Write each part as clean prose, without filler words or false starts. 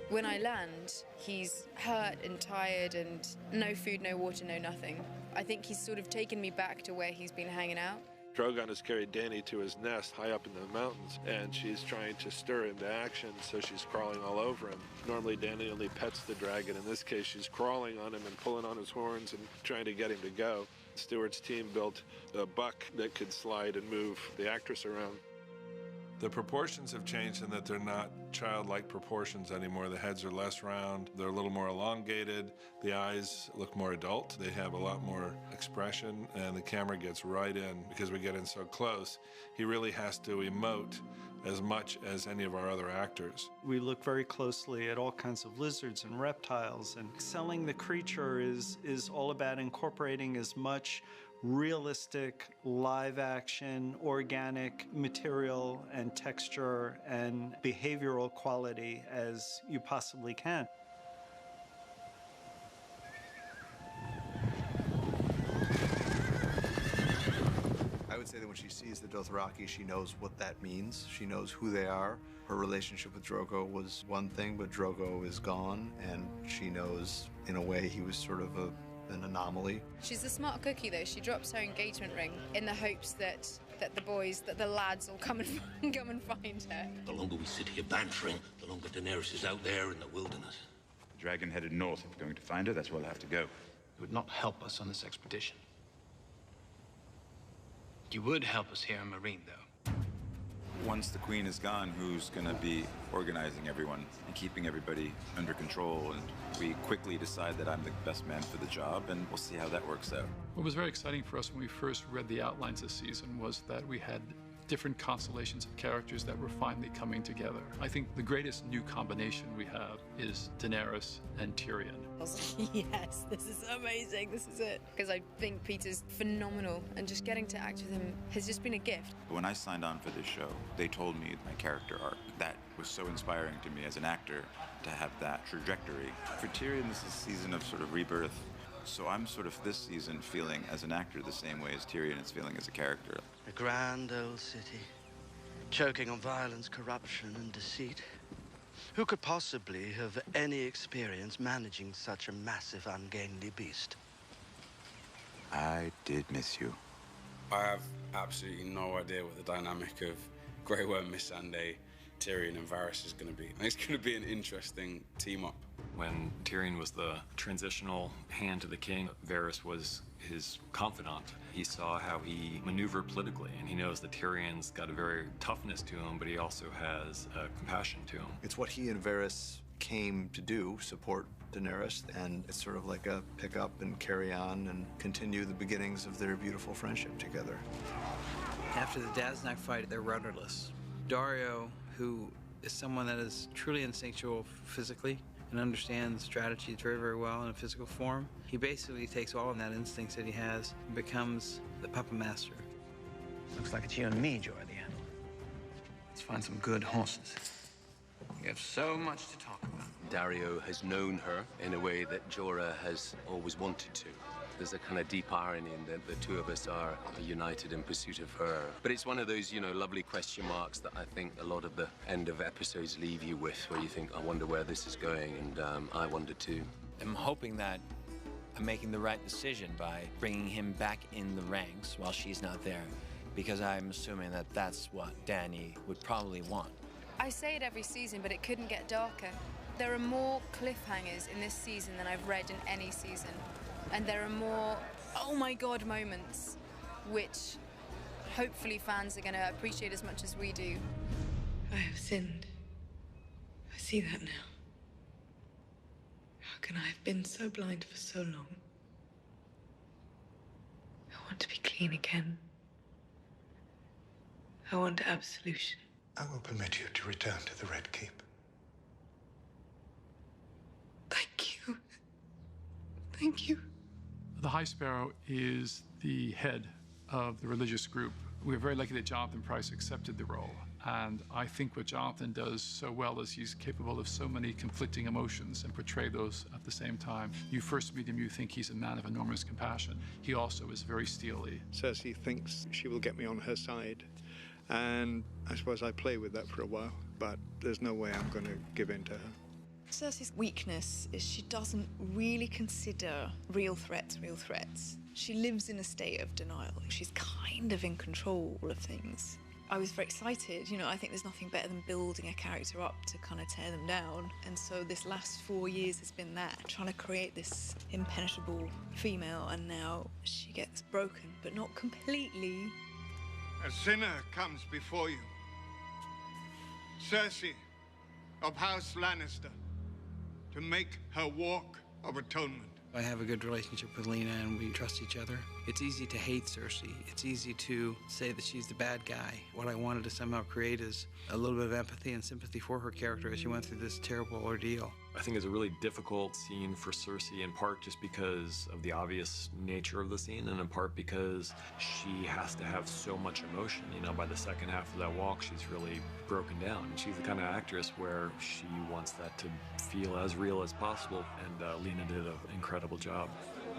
When I land, he's hurt and tired and no food, no water, no nothing. I think he's sort of taken me back to where he's been hanging out. Drogon has carried Dany to his nest high up in the mountains, and she's trying to stir him to action, so she's crawling all over him. Normally, Dany only pets the dragon. In this case, she's crawling on him and pulling on his horns and trying to get him to go. Stewart's team built a buck that could slide and move the actress around. The proportions have changed in that they're not childlike proportions anymore. The heads are less round, they're a little more elongated, the eyes look more adult, they have a lot more expression, and the camera gets right in because we get in so close. He really has to emote as much as any of our other actors. We look very closely at all kinds of lizards and reptiles, and selling the creature is all about incorporating as much realistic, live-action, organic material and texture and behavioral quality as you possibly can. I would say that when she sees the Dothraki, she knows what that means. She knows who they are. Her relationship with Drogo was one thing, but Drogo is gone, and she knows, in a way, he was sort of an anomaly. She's a smart cookie, though. She drops her engagement ring in the hopes that the lads will come and find her. The longer we sit here bantering, the longer Daenerys is out there in the wilderness. The dragon headed north. If we're going to find her, that's where we'll have to go. It would not help us on this expedition. You would help us here in Marine, though. Once the queen is gone, who's going to be organizing everyone and keeping everybody under control? And we quickly decide that I'm the best man for the job, and we'll see how that works out. What was very exciting for us when we first read the outlines this season was that we had different constellations of characters that were finally coming together. I think the greatest new combination we have is Daenerys and Tyrion. I was like, yes, this is amazing, this is it. Because I think Peter's phenomenal, and just getting to act with him has just been a gift. When I signed on for this show, they told me my character arc. That was so inspiring to me as an actor to have that trajectory. For Tyrion, this is a season of sort of rebirth. So I'm sort of this season feeling as an actor the same way as Tyrion is feeling as a character. A grand old city, choking on violence, corruption, and deceit. Who could possibly have any experience managing such a massive, ungainly beast? I did miss you. I have absolutely no idea what the dynamic of Grey Worm, Missandei, Tyrion and Varys is going to be. And it's going to be an interesting team-up. When Tyrion was the transitional hand to the king, Varys was his confidant. He saw how he maneuvered politically, and he knows that Tyrion's got a very toughness to him, but he also has compassion to him. It's what he and Varys came to do, support Daenerys, and it's sort of like a pick up and carry on and continue the beginnings of their beautiful friendship together. After the Daznak fight, they're rudderless. Daario, who is someone that is truly instinctual physically and understands strategy very, very well in a physical form, he basically takes all of that instincts that he has and becomes the puppet master. Looks like it's you and me, Jorah. Let's find some good horses. We have so much to talk about. Daario has known her in a way that Jorah has always wanted to. There's a kind of deep irony in that the two of us are united in pursuit of her. But it's one of those, lovely question marks that I think a lot of the end of episodes leave you with, where you think, I wonder where this is going, and I wonder too. I'm hoping that I'm making the right decision by bringing him back in the ranks while she's not there, because I'm assuming that that's what Dany would probably want. I say it every season, but it couldn't get darker. There are more cliffhangers in this season than I've read in any season. And there are more, oh my God, moments, which hopefully fans are going to appreciate as much as we do. I have sinned. I see that now. How can I have been so blind for so long? I want to be clean again. I want absolution. I will permit you to return to the Red Keep. Thank you. Thank you. The High Sparrow is the head of the religious group. We're very lucky that Jonathan Pryce accepted the role. And I think what Jonathan does so well is he's capable of so many conflicting emotions and portray those at the same time. You first meet him, you think he's a man of enormous compassion. He also is very steely. Cersei thinks she will get me on her side. And I suppose I play with that for a while, but there's no way I'm going to give in to her. Cersei's weakness is she doesn't really consider real threats. She lives in a state of denial. She's kind of in control of things. I was very excited. You know, I think there's nothing better than building a character up to kind of tear them down. And so this last 4 years has been that, trying to create this impenetrable female, and now she gets broken, but not completely. A sinner comes before you. Cersei of House Lannister, to make her walk of atonement. I have a good relationship with Lena and we trust each other. It's easy to hate Cersei. It's easy to say that she's the bad guy. What I wanted to somehow create is a little bit of empathy and sympathy for her character as she went through this terrible ordeal. I think it's a really difficult scene for Cersei, in part just because of the obvious nature of the scene, and in part because she has to have so much emotion. You know, by the second half of that walk, she's really broken down. She's the kind of actress where she wants that to feel as real as possible, and Lena did an incredible job.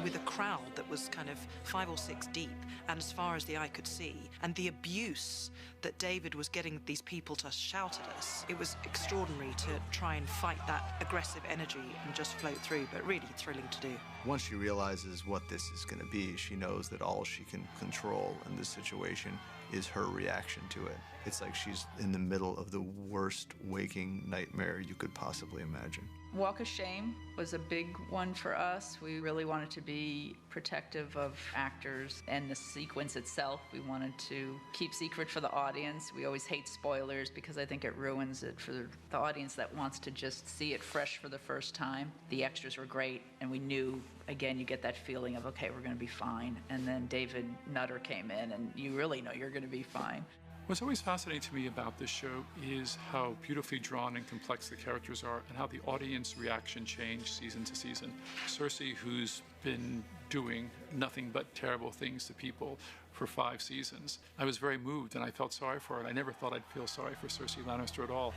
With a crowd that was kind of 5 or 6 deep, and as far as the eye could see, and the abuse that David was getting these people to shout at us, it was extraordinary to try and fight that aggressive energy and just float through, but really thrilling to do. Once she realizes what this is going to be, she knows that all she can control in this situation is her reaction to it. It's like she's in the middle of the worst waking nightmare you could possibly imagine. Walk of Shame was a big one for us. We really wanted to be protective of actors and the sequence itself. We wanted to keep secret for the audience. We always hate spoilers because I think it ruins it for the audience that wants to just see it fresh for the first time. The extras were great, and we knew, again, you get that feeling of, okay, we're going to be fine. And then David Nutter came in, and you really know you're going to be fine. What's always fascinating to me about this show is how beautifully drawn and complex the characters are, and how the audience reaction changed season to season. Cersei, who's been doing nothing but terrible things to people for 5 seasons, I was very moved and I felt sorry for her, and I never thought I'd feel sorry for Cersei Lannister at all.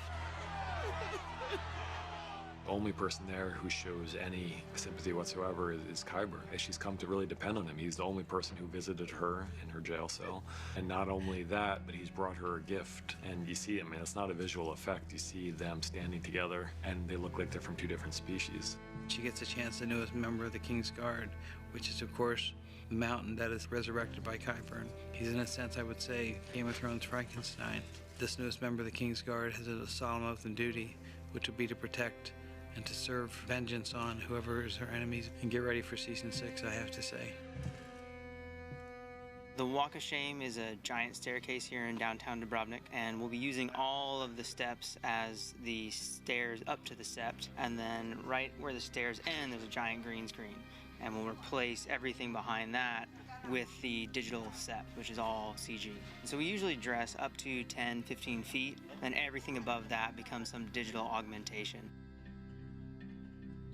The only person there who shows any sympathy whatsoever is Qyburn. She's come to really depend on him. He's the only person who visited her in her jail cell. And not only that, but he's brought her a gift. And you see, I mean, it's not a visual effect. You see them standing together, and they look like they're from 2 different species. She gets a chance to know as a member of the King's Guard, which is, of course, the mountain that is resurrected by Qyburn. He's, in a sense, I would say, Game of Thrones Frankenstein. This newest member of the King's Guard has a solemn oath and duty, which will be to protect and to serve vengeance on whoever is her enemies. And get ready for season 6, I have to say. The Walk of Shame is a giant staircase here in downtown Dubrovnik, and we'll be using all of the steps as the stairs up to the sept, and then right where the stairs end, there's a giant green screen, and we'll replace everything behind that with the digital sept, which is all CG. So we usually dress up to 10, 15 feet, and everything above that becomes some digital augmentation.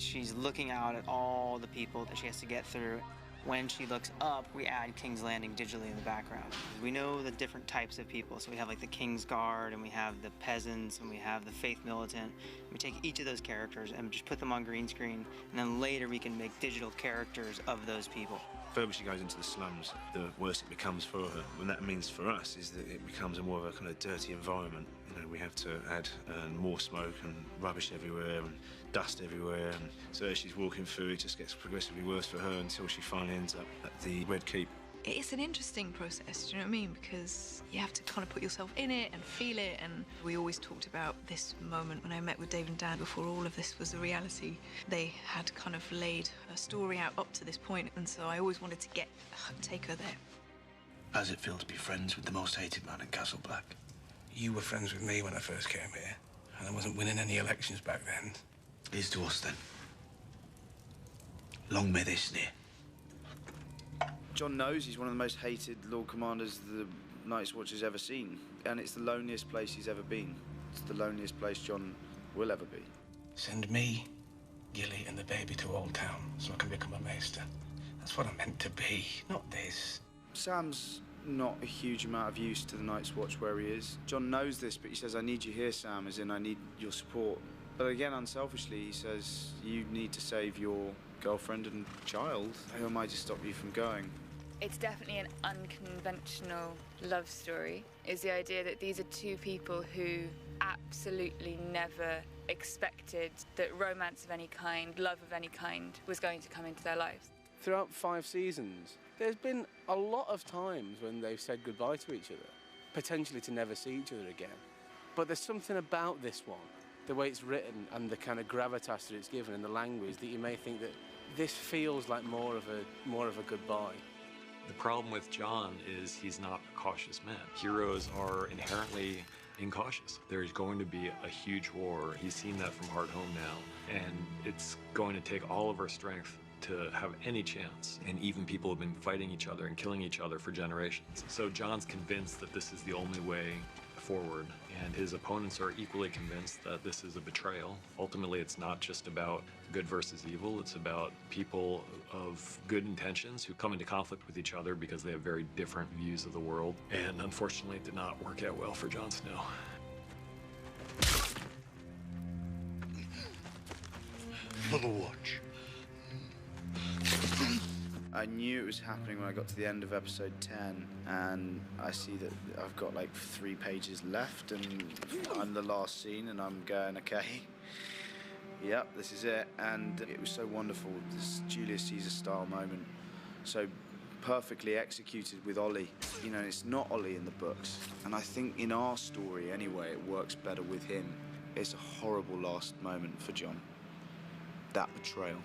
She's looking out at all the people that she has to get through. When she looks up, we add King's Landing digitally in the background. We know the different types of people. So we have like the King's Guard, and we have the peasants, and we have the faith militant. We take each of those characters and just put them on green screen, and then later we can make digital characters of those people. The further she goes into the slums, the worse it becomes for her. And that means for us is that it becomes more of a kind of dirty environment. You know, we have to add more smoke and rubbish everywhere and dust everywhere. And so as she's walking through, it just gets progressively worse for her until she finally ends up at the Red Keep. It's an interesting process, do you know what I mean? Because you have to kind of put yourself in it and feel it. And we always talked about this moment when I met with Dave and Dan before all of this was a reality. They had kind of laid a story out up to this point, and so I always wanted to take her there. How does it feel to be friends with the most hated man in Castle Black? You were friends with me when I first came here, and I wasn't winning any elections back then. Here's to us, then. Long may they sneer. Jon knows he's one of the most hated Lord Commanders the Night's Watch has ever seen, and it's the loneliest place he's ever been. It's the loneliest place Jon will ever be. Send me, Gilly, and the baby to Old Town so I can become a maester. That's what I'm meant to be, not this. Sam's not a huge amount of use to the Night's Watch where he is. Jon knows this, but he says, I need you here, Sam, as in I need your support. But again, unselfishly, he says, you need to save your girlfriend and child. Who am I to stop you from going? It's definitely an unconventional love story, is the idea that these are 2 people who absolutely never expected that romance of any kind, love of any kind, was going to come into their lives. Throughout 5 seasons, there's been a lot of times when they've said goodbye to each other, potentially to never see each other again. But there's something about this one, the way it's written and the kind of gravitas that it's given and the language, that you may think that this feels like more of a goodbye. The problem with John is he's not a cautious man. Heroes are inherently incautious. There's going to be a huge war. He's seen that from Hard Home now, and it's going to take all of our strength to have any chance. And even people have been fighting each other and killing each other for generations. So John's convinced that this is the only way forward, and his opponents are equally convinced that this is a betrayal. Ultimately, it's not just about good versus evil, it's about people of good intentions who come into conflict with each other because they have very different views of the world. And unfortunately, it did not work out well for Jon Snow. For the watch. I knew it was happening when I got to the end of episode 10, and I see that I've got like 3 pages left, and I'm the last scene, and I'm going, okay, yep, this is it. And it was so wonderful, this Julius Caesar style moment, so perfectly executed with Ollie. You know, it's not Ollie in the books, and I think in our story anyway, it works better with him. It's a horrible last moment for Jon, that betrayal.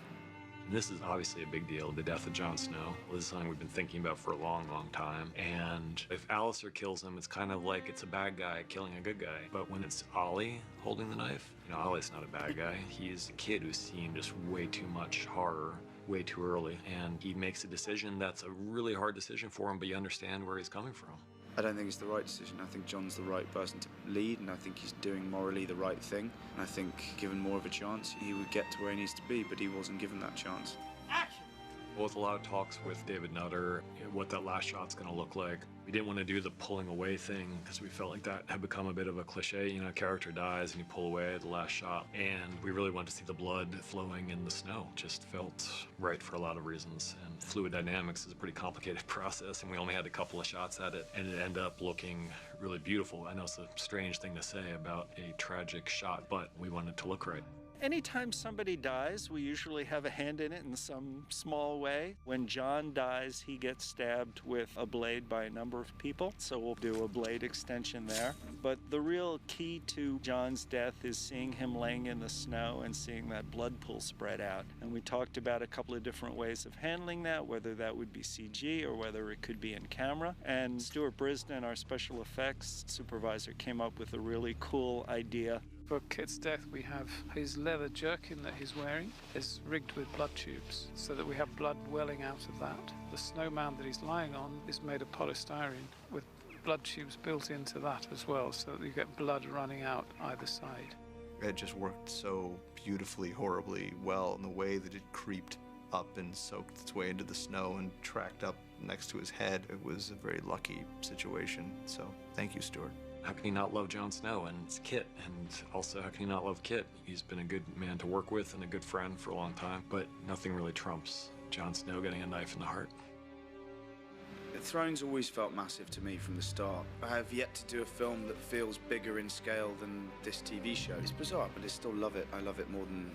This is obviously a big deal, the death of Jon Snow. This is something we've been thinking about for a long, long time. And if Alistair kills him, it's kind of like it's a bad guy killing a good guy. But when it's Ollie holding the knife, you know, Ollie's not a bad guy. He's a kid who's seen just way too much horror way too early. And he makes a decision that's a really hard decision for him, but you understand where he's coming from. I don't think it's the right decision. I think Jon's the right person to lead, and I think he's doing morally the right thing. And I think, given more of a chance, he would get to where he needs to be, but he wasn't given that chance. Action! With a lot of talks with David Nutter, what that last shot's gonna look like. We didn't want to do the pulling away thing because we felt like that had become a bit of a cliche. You know, a character dies and you pull away at the last shot. And we really wanted to see the blood flowing in the snow. Just felt right for a lot of reasons. And fluid dynamics is a pretty complicated process, and we only had a couple of shots at it, and it ended up looking really beautiful. I know it's a strange thing to say about a tragic shot, but we wanted it to look right. Anytime somebody dies, we usually have a hand in it in some small way. When Jon dies, he gets stabbed with a blade by a number of people, so we'll do a blade extension there. But the real key to Jon's death is seeing him laying in the snow and seeing that blood pool spread out. And we talked about a couple of different ways of handling that, whether that would be CG or whether it could be in camera. And Stuart Brisden, our special effects supervisor, came up with a really cool idea. For Kit's death, we have his leather jerkin that he's wearing is rigged with blood tubes so that we have blood welling out of that. The snow mound that he's lying on is made of polystyrene with blood tubes built into that as well, so that you get blood running out either side. It just worked so beautifully, horribly well in the way that it creeped up and soaked its way into the snow and tracked up next to his head. It was a very lucky situation, so thank you, Stuart. How can you not love Jon Snow? And it's Kit. And also, how can you not love Kit? He's been a good man to work with and a good friend for a long time. But nothing really trumps Jon Snow getting a knife in the heart. Thrones always felt massive to me from the start. I have yet to do a film that feels bigger in scale than this TV show. It's bizarre, but I still love it. I love it more than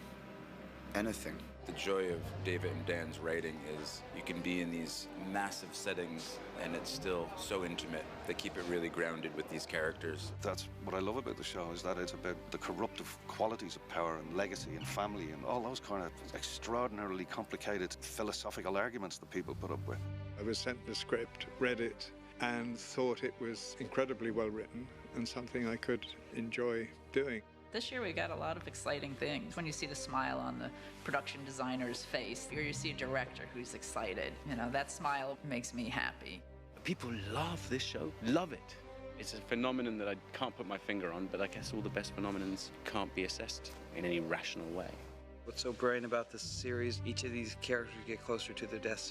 anything. The joy of David and Dan's writing is you can be in these massive settings and it's still so intimate. They keep it really grounded with these characters. That's what I love about the show, is that it's about the corruptive qualities of power and legacy and family and all those kind of extraordinarily complicated philosophical arguments that people put up with. I was sent the script, read it, and thought it was incredibly well written and something I could enjoy doing. This year we got a lot of exciting things. When you see the smile on the production designer's face, or you see a director who's excited, you know, that smile makes me happy. People love this show, love it. It's a phenomenon that I can't put my finger on, but I guess all the best phenomenons can't be assessed in any rational way. What's so brilliant about this series, each of these characters get closer to their destiny.